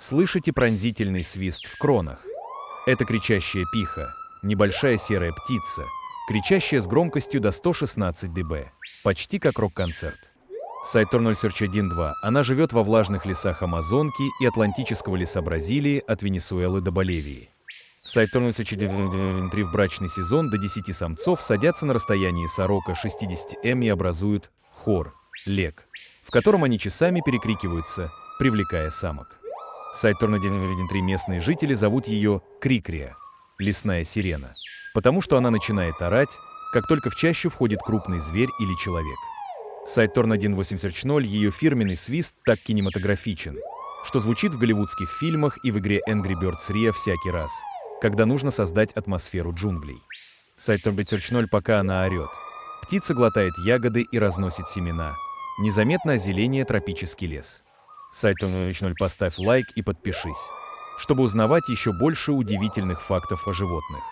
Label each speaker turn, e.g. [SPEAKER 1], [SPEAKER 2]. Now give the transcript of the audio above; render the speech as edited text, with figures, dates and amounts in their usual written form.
[SPEAKER 1] Слышите пронзительный свист в кронах? Это кричащая пиха, небольшая серая птица, кричащая с громкостью до 116 дБ, почти как рок-концерт. Сайторн Search 1.2. Она живет во влажных лесах Амазонки и Атлантического леса Бразилии от Венесуэлы до Боливии. Сайторн Search 1.3. В брачный сезон до 10 самцов садятся на расстоянии сорока 60 м и образуют хор, лек, в котором они часами перекрикиваются, привлекая самок. Сайторн 1.3. Местные жители зовут ее Крикрия, лесная сирена, потому что она начинает орать, как только в чащу входит крупный зверь или человек. Сайторн 1.8 Search 0. Ее фирменный свист так кинематографичен, что звучит в голливудских фильмах и в игре Angry Birds Rio всякий раз, когда нужно создать атмосферу джунглей. Сайторн Search 0. Пока она орет, птица глотает ягоды и разносит семена, незаметно озеленяя тропический лес. Сайторн 0. Поставь лайк и подпишись, чтобы узнавать еще больше удивительных фактов о животных.